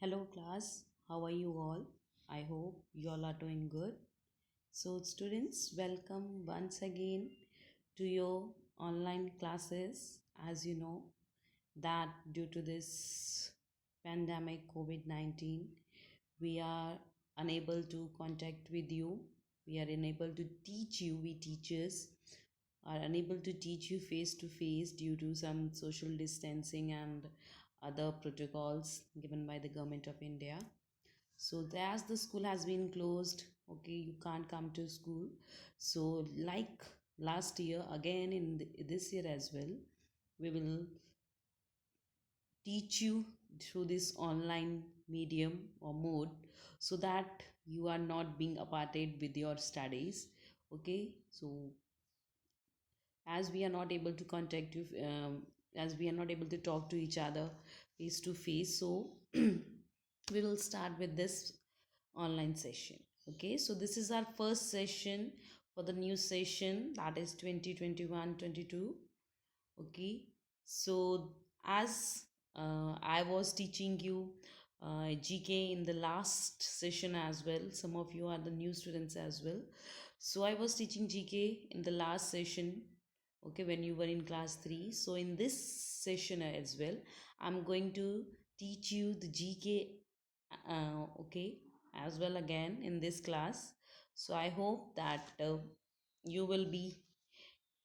Hello class, how are you all? I hope you all are doing good. So students, welcome once again to your online classes. As you know that due to this pandemic COVID-19, we are unable to contact with you. We are unable to teach you, we teachers are unable to teach you face to face due to some social distancing and other protocols given by the government of India. So as the school has been closed, okay, you can't come to school. So like last year, again in this year as well, we will teach you through this online medium or mode so that you are not being aparted with your studies. Okay, so as we are not able to contact you, as we are not able to talk to each other face to face, so we will start with this online session. Okay, so this is our first session for the new session, that is 2021-22. Okay, so as I was teaching you GK in the last session as well, some of you are the new students as well. So I was teaching GK in the last session, okay, when you were in class 3. So in this session as well, I'm going to teach you the GK, okay, as well again in this class. So I hope that you will be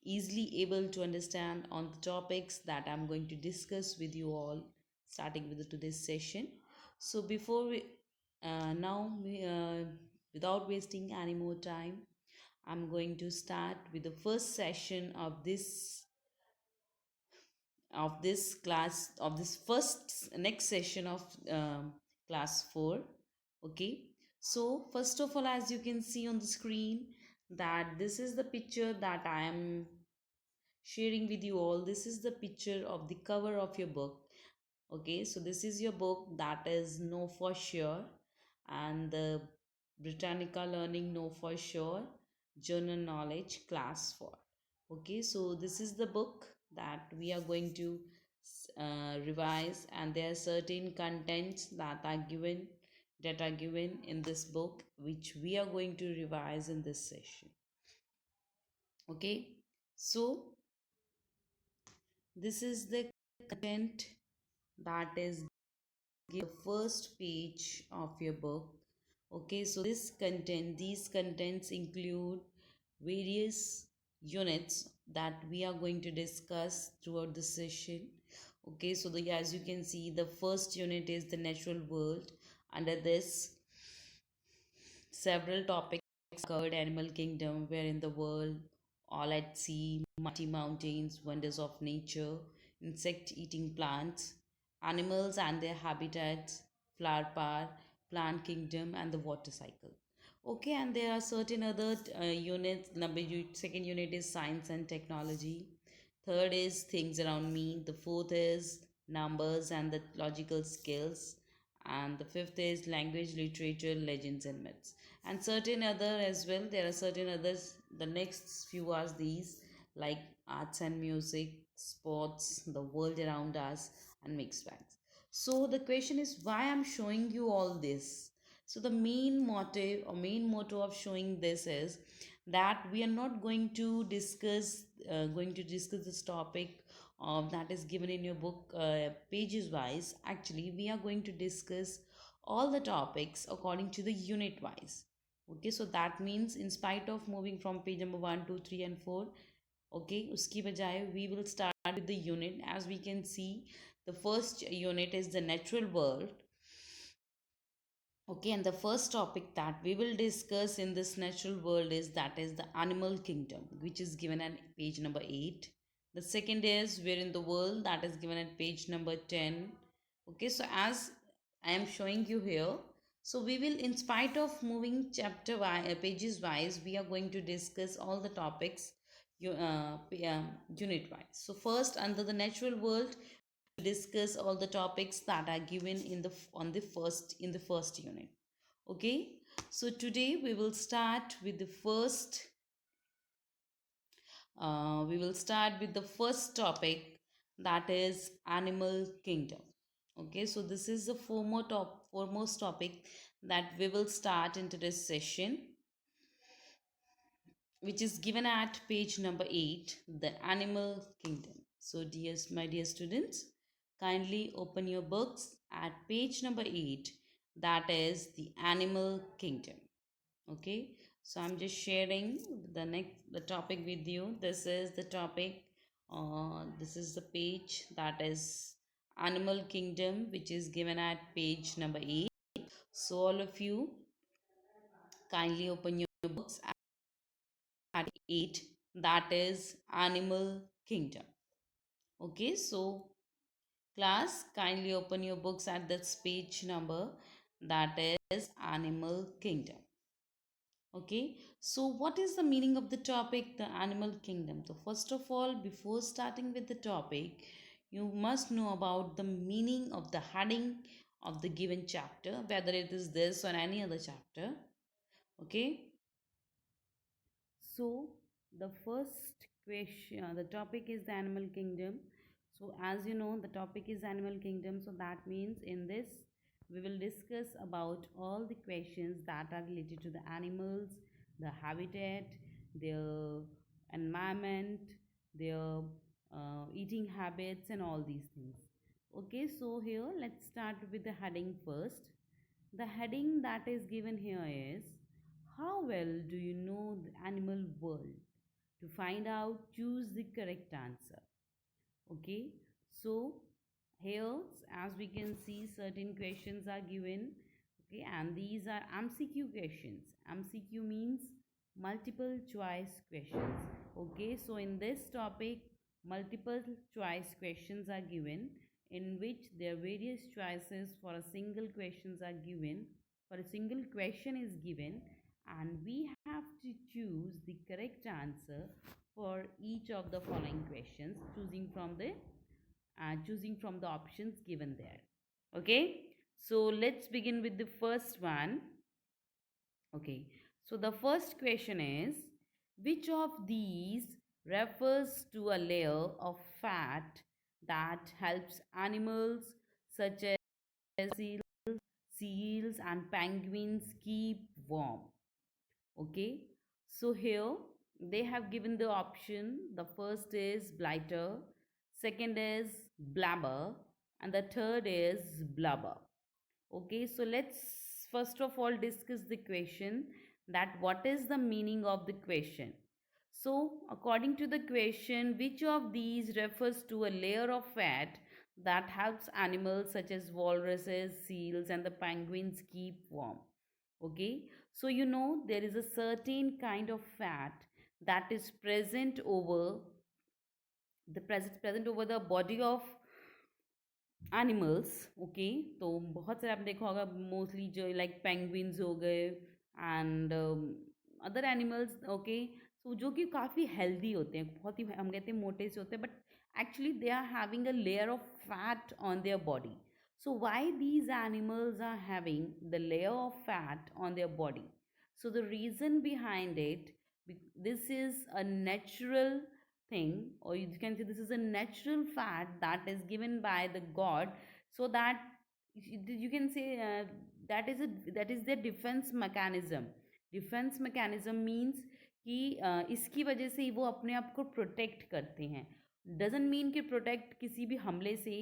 easily able to understand on the topics that I'm going to discuss with you all starting with today's session. So before we without wasting any more time, I'm going to start with the first session of this class, of this first next session of class 4. Okay, so first of all, as you can see on the screen, that this is the picture that I am sharing with you all. This is the picture of the cover of your book. Okay, so this is your book, that is Know for Sure, and the Britannica Learning Know for Sure Journal Knowledge Class 4. Okay, so this is the book that we are going to revise, and there are certain contents that are given in this book which we are going to revise in this session. Okay, so this is the content that is the first page of your book. Okay, so these contents include various units that we are going to discuss throughout the session. Okay, so as you can see, the first unit is the natural world. Under this, several topics covered: animal kingdom, where in the world, all at sea, mighty mountains, wonders of nature, insect eating plants, animals and their habitats, flower power, plant kingdom, and the water cycle. Okay, and there are certain other units. Second unit is science and technology. Third is things around me. The fourth is numbers and the logical skills. And the fifth is language, literature, legends, and myths. And certain other as well. There are certain others. The next few are these, like arts and music, sports, the world around us, and mixed bags. So the question is, why I'm showing you all this? So the main motive or main motto of showing this is that we are not going to discuss this topic that is given in your book pages wise. Actually, we are going to discuss all the topics according to the unit wise. Okay, so that means in spite of moving from page number 1 2 3 and 4, okay, uski bajaye we will start with the unit. As we can see, the first unit is the natural world. Okay, and the first topic that we will discuss in this natural world is that is the animal kingdom, which is given at page number 8. The second is we're in the world, that is given at page number 10. Okay, so as I am showing you here, so we will, in spite of moving pages wise, we are going to discuss all the topics unit wise. So first, under the natural world, discuss all the topics that are given in the first unit. Okay, so today we will start with the first topic, that is animal kingdom. Okay, so this is the foremost topic that we will start in today's session, which is given at page number 8, the animal kingdom. So, my dear students, kindly open your books at page number 8, that is the animal kingdom. Okay, so I'm just sharing the topic with you. This is the topic, this is the page, that is animal kingdom, which is given at page number 8. So, all of you, kindly open your books at 8, that is animal kingdom. Okay, so class, kindly open your books at this page number, that is animal kingdom. Okay, so what is the meaning of the topic, the animal kingdom? So first of all, before starting with the topic, you must know about the meaning of the heading of the given chapter, whether it is this or any other chapter. Okay, so the first question, the topic is the animal kingdom. So as you know, the topic is animal kingdom. So that means in this we will discuss about all the questions that are related to the animals, the habitat, their environment, their eating habits, and all these things. Okay, so here let's start with the heading first. The heading that is given here is, how well do you know the animal world? To find out, choose the correct answer. Okay, so here, as we can see, certain questions are given. Okay, and these are MCQ questions. MCQ means multiple choice questions. Okay, so in this topic, multiple choice questions are given, in which there are various choices for a single questions are given, for a single question is given, and we have to choose the correct answer for each of the following questions, choosing from the options given there. Okay, so let's begin with the first one. Okay, so the first question is, which of these refers to a layer of fat that helps animals such as seals and penguins keep warm? Okay, so here they have given the option. The first is blighter, second is blabber, and the third is blubber. Okay, so let's first of all discuss the question, that what is the meaning of the question. So according to the question, which of these refers to a layer of fat that helps animals such as walruses, seals, and the penguins keep warm? Okay, so you know there is a certain kind of fat that is present over the body of animals okay तो बहुत सारे आपने देखा होगा mostly जो like penguins हो गए and other animals okay so जो कि काफ़ी हेल्दी होते हैं बहुत ही हम कहते हैं मोटे से होते हैं but actually they are having a layer of fat on their body so why these animals are having the layer of fat on their body so the reason behind it, this is a natural thing, or you can say this is a natural fat that is given by the god, so that you can say that is their defense mechanism. Defense mechanism means कि इसकी वजह से ही वो अपने आप को protect करते हैं. डजेंट मीन कि प्रोटेक्ट किसी भी हमले से,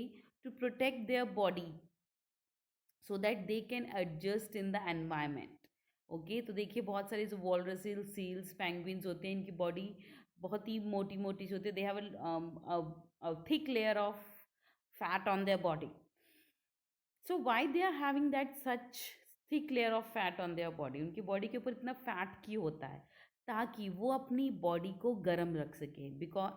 to protect their body so that they can adjust in the environment. Okay, तो देखिए बहुत सारे जो वॉलरसिल सील्स पेंगुइन्स होते हैं, इनकी बॉडी बहुत ही मोटी मोटी सी होती है. They have thick layer of fat on their body. So why they are having that such thick layer of fat on their body? उनकी बॉडी के ऊपर इतना फैट क्यों होता है? ताकि वो अपनी बॉडी को गर्म रख सके. Because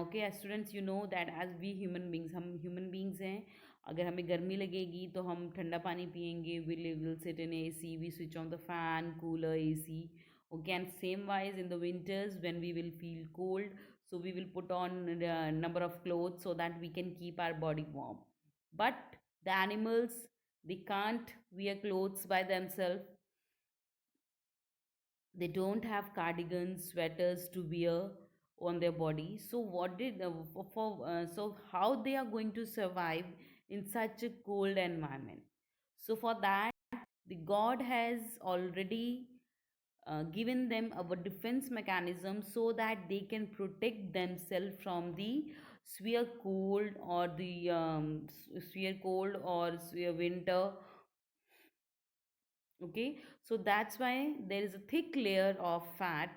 okay students, you know that as we human beings, हम ह्यूमन बींग्स हैं, अगर हमें गर्मी लगेगी तो हम ठंडा पानी पियेंगे. Will sit in A C, we switch on the fan, cooler, A C. Okay, and same wise in the winters when we will feel cold, so we will put on a number of clothes so that we can keep our body warm. But the animals, they can't wear clothes by themselves. They don't have cardigans, sweaters to wear on their body. So what did so how they are going to survive in such a cold environment. So for that, the god has already given them a defense mechanism so that they can protect themselves from the severe cold or the severe cold or severe winter. Okay, so that's why there is a thick layer of fat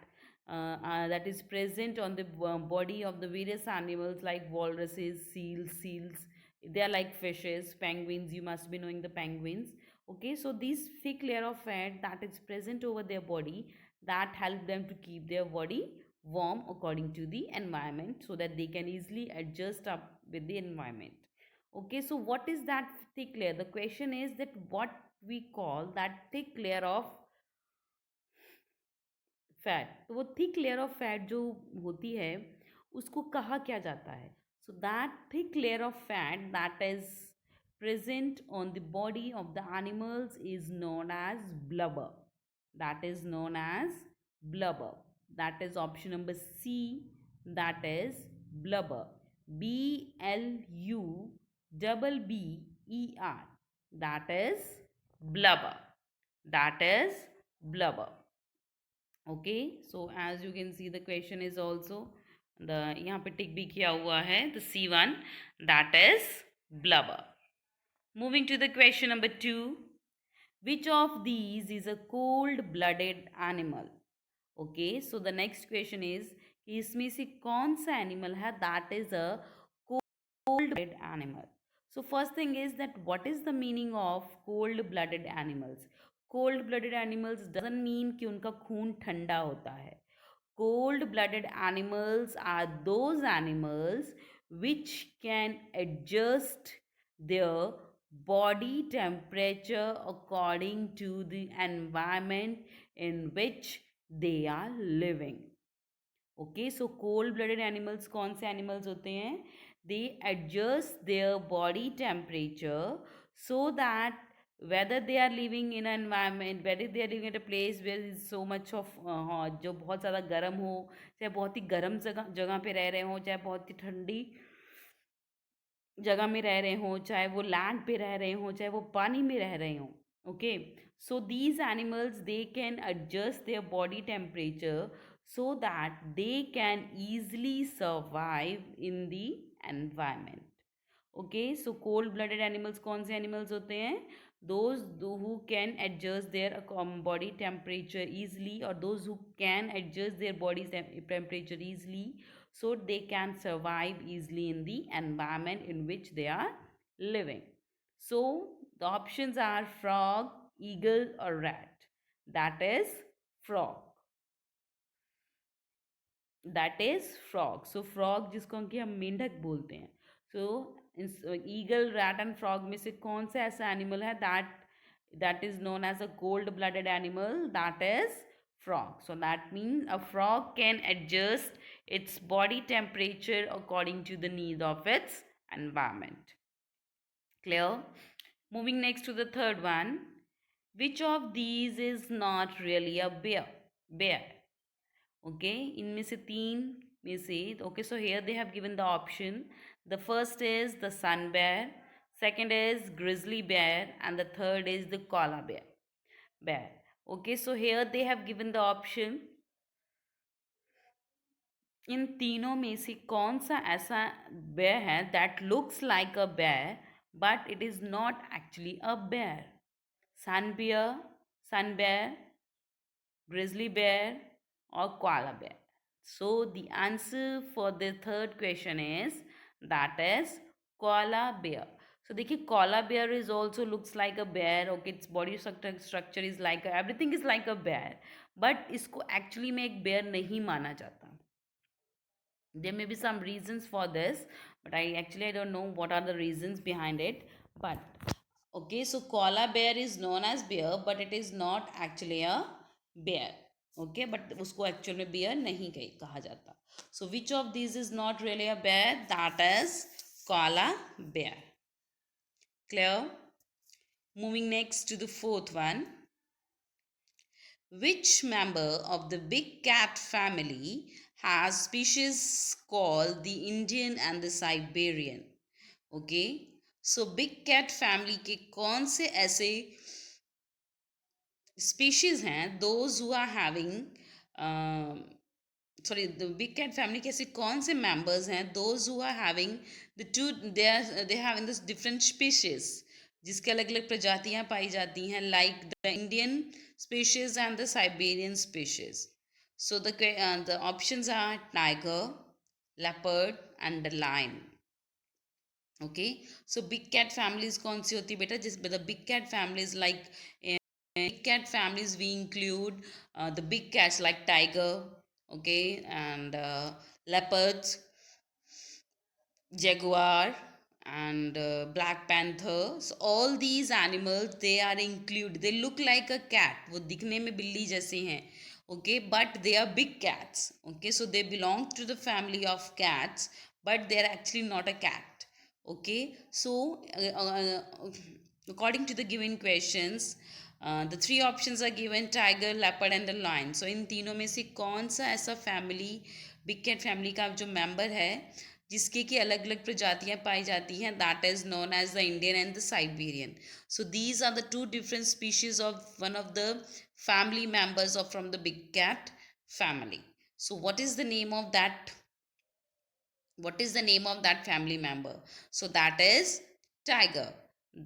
that is present on the body of the various animals like walruses, seals. They are like fishes, penguins. You must be knowing the penguins. Okay, so this thick layer of fat that is present over their body that help them to keep their body warm according to the environment so that they can easily adjust up with the environment. Okay, so what is that thick layer? The question is that what we call that thick layer of fat. तो वो thick layer of fat जो होती है उसको कहा क्या जाता है? So that thick layer of fat that is present on the body of the animals is known as blubber. That is known as blubber. That is option number C. That is blubber. BLUBBER. That is blubber. That is blubber. Okay, so as you can see the question is also the यहाँ पे टिक भी किया हुआ है the C1, that is blubber. Moving to the question number 2, which of these is a cold blooded animal? Okay, so the next question is कि इसमें से कौन सा animal है that is a cold blooded animal? So first thing is that what is the meaning of cold blooded animals? Cold blooded animals doesn't mean कि उनका खून ठंडा होता है. Cold blooded animals are those animals which can adjust their body temperature according to the environment in which they are living. Okay, so cold blooded animals कौन से animals होते हैं? They adjust their body temperature so that whether they are living in an environment, whether they are living at a place where is so much of जो बहुत ज़्यादा गर्म हो, चाहे बहुत ही गर्म जगह जगह पे रह रहे हों, चाहे बहुत ही ठंडी जगह में रह रहे हों, चाहे वो लैंड पे रह रहे हों, चाहे वो पानी में रह रहे हों. Okay, so these animals they can adjust their body temperature so that they can easily survive in the environment. Okay, so cold blooded animals कौन से animals होते हैं? Those who can adjust their body temperature easily, or those who can adjust their body temperature easily so they can survive easily in the environment in which they are living. So the options are frog, eagle or rat. That is frog. That is frog. So frog जिसको कि हम मेंढक बोलते हैं. So eagle, rat and frog में से कौन सा ऐसा animal है that is known as a cold blooded animal? That is frog. So that means a frog can adjust its body temperature according to the needs of its environment. Clear? Moving next to the third one. Which of these is not really a bear? Bear. Okay, इनमें से तीन में से. Okay, so here they have given the option. The first is the sun bear, second is grizzly bear, and the third is the koala bear. Okay, so here they have given the option. इन तीनों में से कौन सा ऐसा bear है that looks like a bear but it is not actually a bear? Sun bear, grizzly bear or koala bear? So the answer for the third question is that is koala bear. So देखिए koala bear is also looks like a bear. Okay, its body structure is like everything is like a bear, but इसको actually में एक bear नहीं माना जाता. There may be some reasons for this, but I don't know what are the reasons behind it. But okay, so koala bear is known as bear, but it is not actually a bear. Okay, but उसको actual में bear नहीं कहा जाता. So which of these is not really a bear? That is koala bear. Clear? Moving next to the fourth one. Which member of the big cat family has species called the Indian and the Siberian? Okay, so big cat family के कौन से ऐसे species हैं those who are having sorry the big cat family के ऐसे कौन से members हैं those who are having the two they having this different species जिसके अलग अलग प्रजातियां पाई जाती हैं like the Indian species and the Siberian species so the options are tiger leopard and the lion. Okay, so big cat families कौन सी होती है बेटा जिस the big cat families like big cat families we include the big cats like tiger, okay, and leopards, jaguar, and black panther. So all these animals they are included. They look like a cat. वो दिखने में बिल्ली जैसे हैं. Okay, but they are big cats. Okay, so they belong to the family of cats, but they are actually not a cat. Okay, so according to the given questions, the three options are given: tiger, leopard and the lion. So इन तीनों में से कौन सा ऐसा family big cat family का जो member है जिसके की अलग अलग प्रजातियां पाई जाती हैं, that is known as the Indian and the Siberian. So these are the two different species of one of the family members of from the big cat family. So what is the name of that family member? So that is tiger.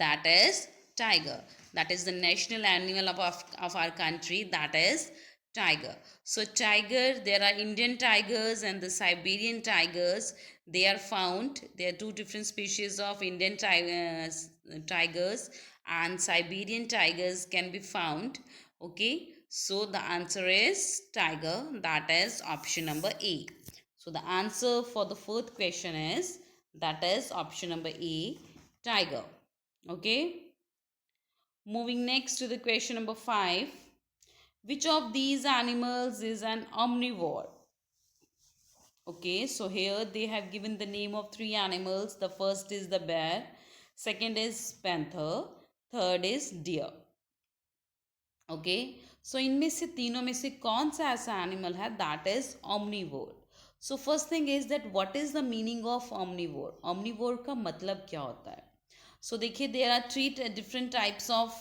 That is tiger. That is the national animal of our country. That is tiger. So tiger, there are Indian tigers and the Siberian tigers. They are found. There are two different species of Indian tigers and Siberian tigers can be found. Okay. So the answer is tiger. That is option number A. So the answer for the fourth question is that is option number A, tiger. Okay. Moving next to the question number 5. Which of these animals is an omnivore? Okay, so here they have given the name of three animals. The first is the bear, second is panther, third is deer. Okay, so इनमें से तीनों में से कौन सा ऐसा animal है that is omnivore. So first thing is that what is the meaning of omnivore. omnivore का मतलब क्या होता है? सो देखिए there are three different types of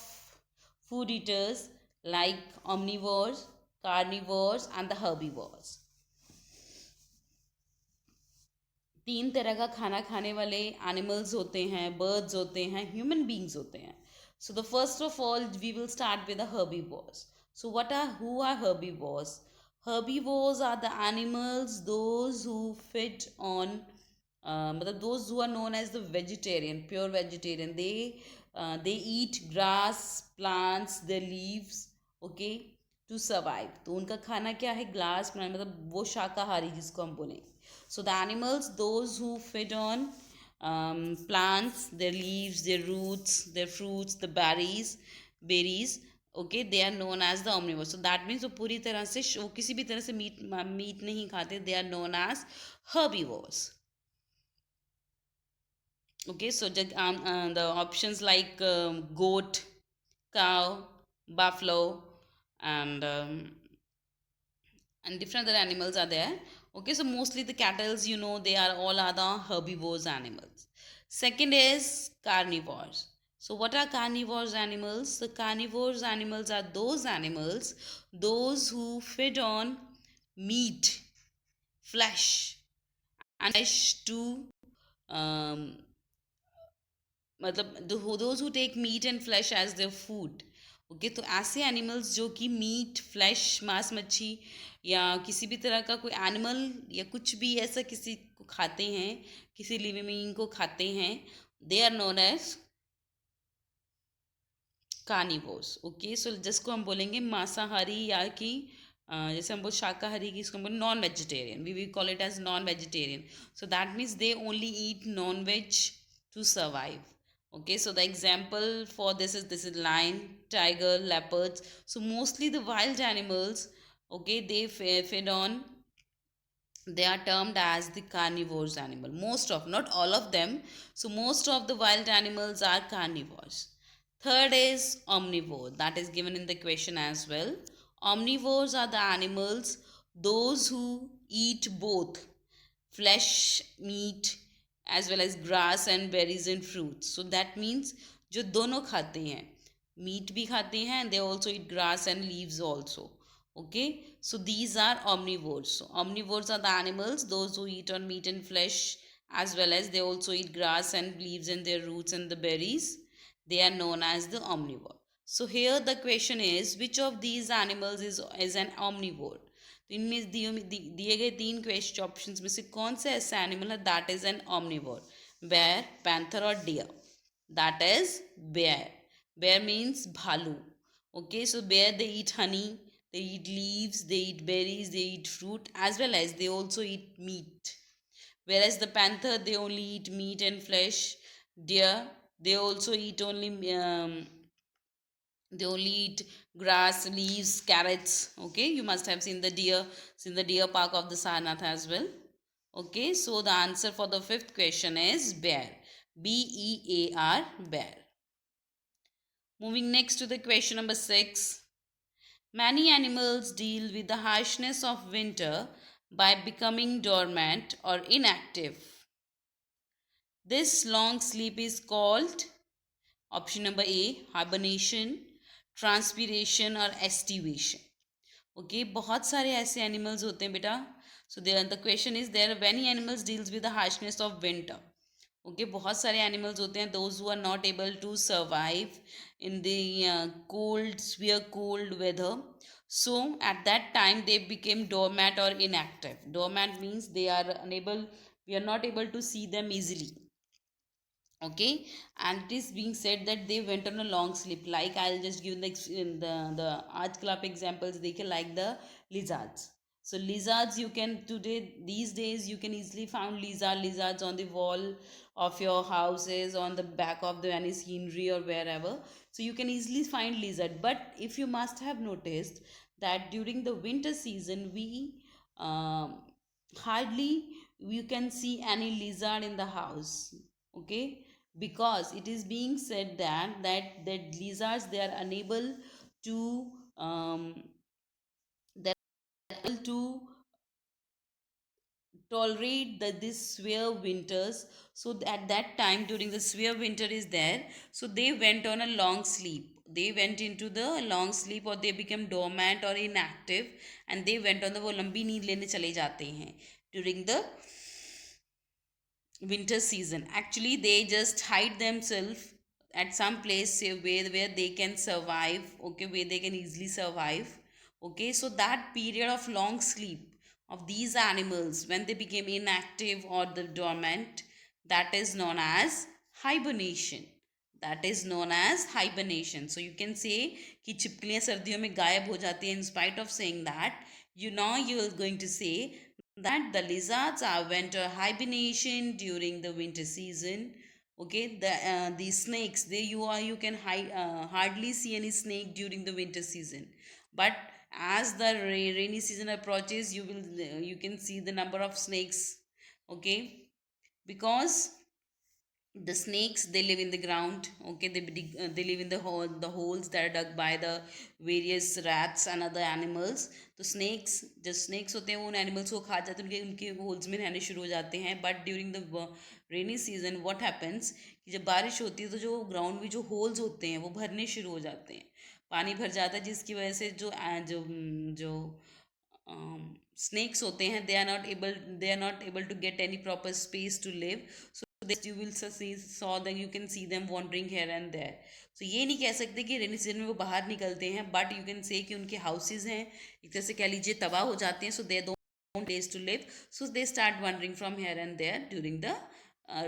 food eaters like omnivores, carnivores and the herbivores. तीन तरह का खाना खाने वाले एनिमल्स होते हैं, बर्ड्स होते हैं, ह्यूमन बींग्स होते हैं. So the first of all, we will start with the herbivores. So who are herbivores? Herbivores are the animals those who feed on those who are known as the vegetarian, pure vegetarian. They eat grass, plants, their leaves, okay, to survive. तो उनका खाना क्या है? Grass plant, मतलब वो शाकाहारी जिसको हम बोलें. So the animals those who feed on plants, their leaves, their roots, their fruits, the berries, okay, they are known as the omnivores. So that means वो पूरी तरह से वो किसी भी तरह से मीट नहीं खाते. They are known as herbivores. Okay, so the options like goat, cow, buffalo, and different other animals are there. Okay, so mostly the cattle, they are all are the herbivores animals. Second is carnivores. So what are carnivores animals? The carnivores animals are those animals those who feed on meat, flesh, and flesh to मतलब those who take meat and flesh as their food. Okay, तो ऐसे animals जो कि meet, flash, मांस मच्छी या किसी भी तरह का कोई एनिमल या कुछ भी ऐसा किसी को खाते हैं, किसी लिविंग बीइंग को खाते हैं, they are known as carnivores. Okay, so जिसको हम बोलेंगे मांसाहारी या कि जैसे हम बोल शाकाहारी की, इसको हम बोले non vegetarian. We will call it as non vegetarian. So that means they only eat non veg to survive. Okay, so the example for this is lion, tiger, leopards. So mostly the wild animals, okay, they feed on, they are termed as the carnivores animal. Most of, not all of them, so most of the wild animals are carnivores. Third is omnivore, that is given in the question as well. Omnivores are the animals those who eat both flesh, meat, as well as grass and berries and fruits. So that means जो दोनों खाते हैं, meet भी खाते हैं and they also eat grass and leaves also. Okay, so these are omnivores. So omnivores are the animals, those who eat on meat and flesh, as well as they also eat grass and leaves and their roots and the berries. They are known as the omnivore. So here the question is, which of these animals is an omnivore? तो इनमें दिए गए तीन question option में से कौन सा ऐसा एनिमल है that is an omnivore? Bear, panther और deer? That is bear. Bear means भालू. Okay, so bear they eat honey, they eat leaves, they eat berries, they eat fruit, as well as they also eat meat. Whereas the panther, they only eat meat and flesh. Deer, they also eat only they only eat grass, leaves, carrots. Okay, you must have seen the deer, seen the deer park of the Sarnath as well. Okay, so the answer for the fifth question is bear. Bear, bear. Moving next to the question number 6. Many animals deal with the harshness of winter by becoming dormant or inactive. This long sleep is called option number A, hibernation, transpiration और aestivation. Okay, बहुत सारे ऐसे animals होते हैं बेटा. So there the question is, there many animals deals with the harshness of winter. Okay, बहुत सारे animals होते हैं those who are not able to survive in the cold, severe cold weather. So at that time they became dormant or inactive. Dormant means they are unable, we are not able to see them easily. Okay, and it is being said that they went on a long sleep. Like I'll just give the आजकल आप examples देखिए, like the lizards. So lizards, you can today these days you can easily find lizards on the wall of your houses, on the back of the any scenery or wherever. So you can easily find lizard. But if you must have noticed that during the winter season we hardly you can see any lizard in the house. Okay, because it is being said that lizards, they are unable to they're able to tolerate this severe winters. So at that time during the severe winter is there, so they went on a long sleep, they went into the long sleep, or they became dormant or inactive, and they went on the वो लंबी नींद लेने चले जाते हैं during the winter season. Actually they just hide themselves at some place where they can survive. Okay, where they can easily survive. Okay, so that period of long sleep of these animals when they became inactive or the dormant, that is known as hibernation. That is known as hibernation. So you can say कि छिपकलियां सर्दियों में गायब हो जाती हैं. In spite of saying that, you know, you are going to say that the lizards are winter hibernation during the winter season. Okay, the snakes, they you can hardly see any snake during the winter season. But as the rainy season approaches, you can see the number of snakes. Okay, because the snakes, they live in the ground. Okay, they live in the holes that are dug by the various rats and other animals. तो snakes, जो snakes होते हैं वो उन animals को खा जाते हैं, उनके उनके holes में रहने शुरू हो जाते हैं. But during the rainy season what happens कि जब बारिश होती है तो जो ground में जो holes होते हैं वो भरने शुरू हो जाते हैं, पानी भर जाता है, जिसकी वजह से जो जो जो snakes होते हैं, they are not able to get any proper space to live. So this you will saw that you can see them wandering here and there. So ये नहीं कह सकते कि रेनी सीजन में वो बाहर निकलते हैं, बट यू कैन से कि उनके हाउसेज हैं एक तरह से कह लीजिए तबाह हो जाते हैं. So they don't days to live, so they start wandering from here and there during the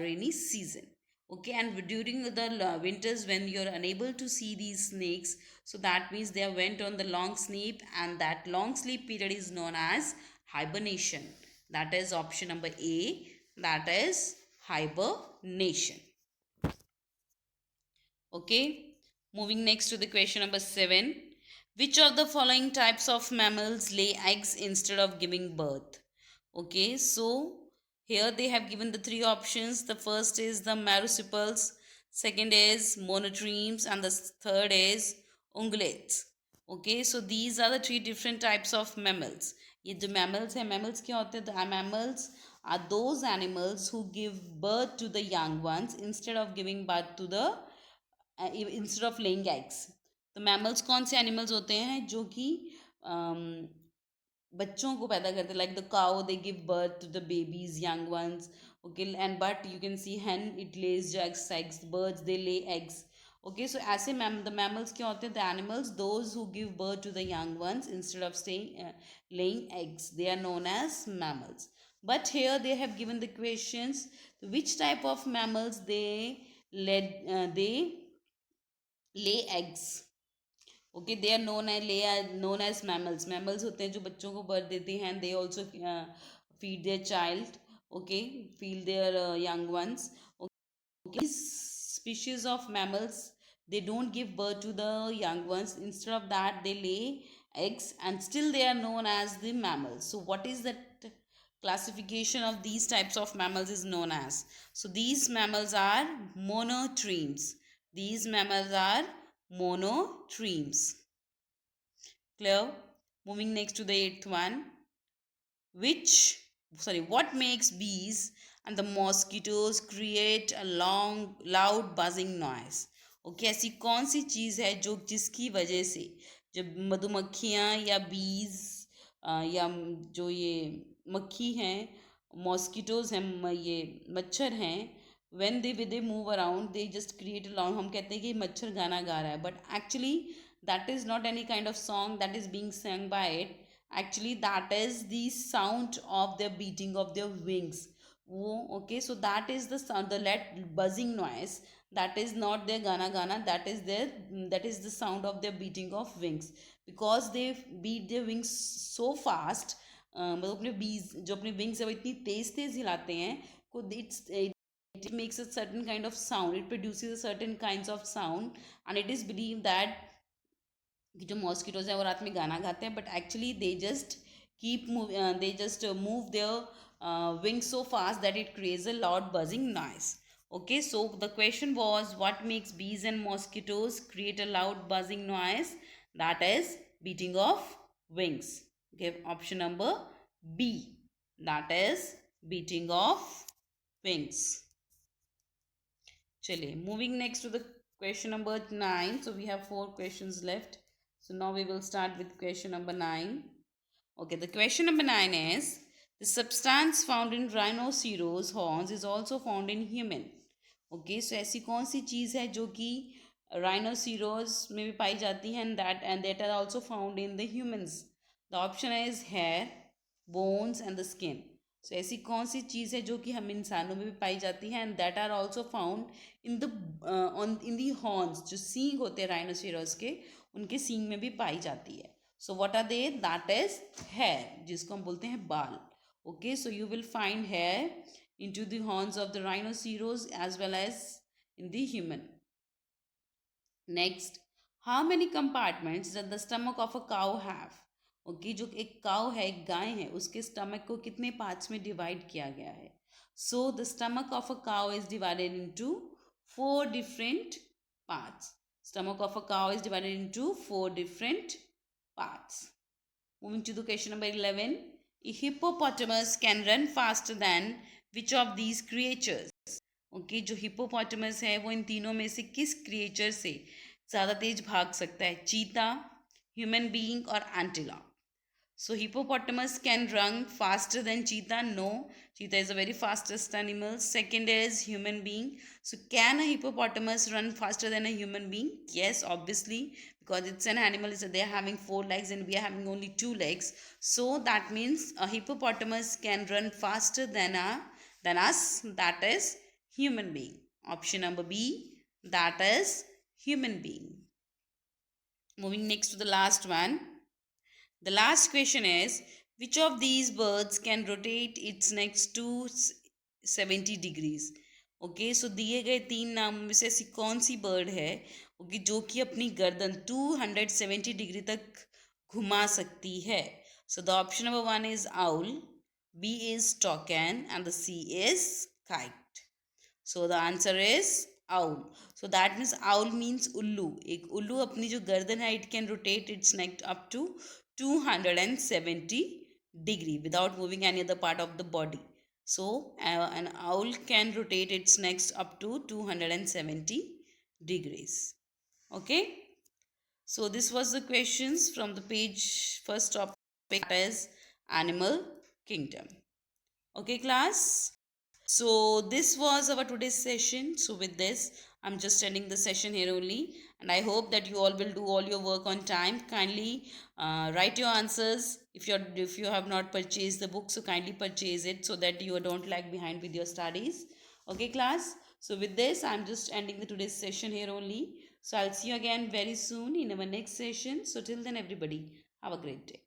rainy season. Okay, and during the winters when you're unable to see these snakes, so that means they went on the long sleep, and that long sleep period is known as hibernation. That is option number A, that is hibernation. Okay, moving next to the question number 7. Which of the following types of mammals lay eggs instead of giving birth? Okay, so here they have given the three options. The first is the marsupials, second is monotremes, and the third is ungulates. Okay, so these are the three different types of mammals. ये जो mammals हैं, mammals क्या होते हैं? The mammals are those animals who give birth to the young ones instead of giving birth to the instead of laying eggs. तो mammals कौन से animals होते हैं जो कि बच्चों को पैदा करते, like the cow they give birth to the babies young ones. Okay, and but you can see hen it lays eggs, birds they lay eggs. Okay, so ऐसे the mammals क्या होते हैं, the animals those who give birth to the young ones instead of laying eggs, they are known as mammals. But here they have given the questions which type of mammals they lay eggs. Okay, they are known as mammals. Mammals होते हैं जो बच्चों को birth देते हैं. They also feed their child. Okay, feed their young ones. Okay, species of mammals they don't give birth to the young ones, instead of that they lay eggs and still they are known as the mammals. So what is that classification of these types of mammals is known as? So these mammals are monotremes. These mammals are monotremes. Clear? Moving next to the eighth one. What makes bees and the mosquitoes create a long loud buzzing noise? Okay, ऐसी कौन सी चीज़ है जो जिसकी वजह से जब मधुमक्खियाँ या बीज या जो ये मक्खी हैं, मॉस्किटोज हैं, ये मच्छर हैं, when they move around they just create a long, हम कहते हैं कि मच्छर गाना गा रहा है, but actually that is not any kind of song that is being sung by it. Actually that is the sound of their beating of their wings. Okay, so that is the sound, the buzzing noise. That is not their gana, that is the sound of their beating of wings, because they beat their wings so fast. मतलब अपने बीज जो अपने wings है वो इतनी तेज तेज हिलाते हैं को it makes a certain kind of sound, it produces a certain kinds of sound, and it is believed that कि जो मॉस्किटोज हैं वो रात में गाना गाते हैं, but actually they just move their wings so fast that it creates a loud buzzing noise. Okay, so the question was what makes bees and mosquitoes create a loud buzzing noise? That is beating of wings. Okay, option number B, that is beating of wings. Chale, moving next to the question number 9. So we have 4 questions left. So now we will start with question number 9. Okay, the question number 9 is the substance found in rhinoceros horns is also found in human. Okay, so ऐसी कौन सी चीज़ है जो कि rhinoceros में भी पाई जाती है and that are also found in the humans? The option is hair, bones and the skin. So ऐसी कौन सी चीज़ है जो कि हम इंसानों में भी पाई जाती है and that are also found in the horns, जो सींग होते हैं rhinoceros के, उनके सींग में भी पाई जाती है. So what are they? That is hair, जिसको हम बोलते हैं बाल. Okay, so you will find hair into the horns of the rhinoceros as well as in the human. Next, how many compartments does the stomach of a cow have? Okay, जो एक cow है, एक गाय है, उसके stomach को कितने parts में divide किया गया है? So the stomach of a cow is divided into 4 different parts. Stomach of a cow is divided into 4 different parts. Moving to the question number 11. A hippopotamus can run faster than which of these creatures? Okay, जो hippopotamus है वो इन तीनों में से किस creature से ज़्यादा तेज भाग सकता है? चीता, ह्यूमन बीइंग और antelope. So hippopotamus can run faster than cheetah? No, cheetah is the very fastest animal. Second is human being. So can a hippopotamus run faster than a human being? Yes, obviously, because it's an animal. So they are having 4 legs and we are having only 2 legs. So that means a hippopotamus can run faster than us. That is human being. Option number B, that is human being. Moving next to the last one. The last question is, which of these birds can rotate its neck to 70 degrees? Okay, so दिए गए 3 नामों में से ऐसी कौन सी bird है okay, जो कि अपनी गर्दन 270 डिग्री तक घुमा सकती है? So the option number 1 is owl, B is toucan and the C is kite. So the answer is owl. So that means owl means ullu. एक उल्लू अपनी जो गर्दन है, it can rotate its neck up to 270 degree without moving any other part of the body. So an owl can rotate its neck up to 270 degrees. Okay, so this was the questions from the page. First topic is animal kingdom. Okay class, so this was our today's session. So with this, I'm just ending the session here only, and I hope that you all will do all your work on time. Kindly write your answers. If you have not purchased the book, so kindly purchase it so that you don't lag behind with your studies. Okay, class. So with this, I'm just ending the today's session here only. So I'll see you again very soon in our next session. So till then, everybody, have a great day.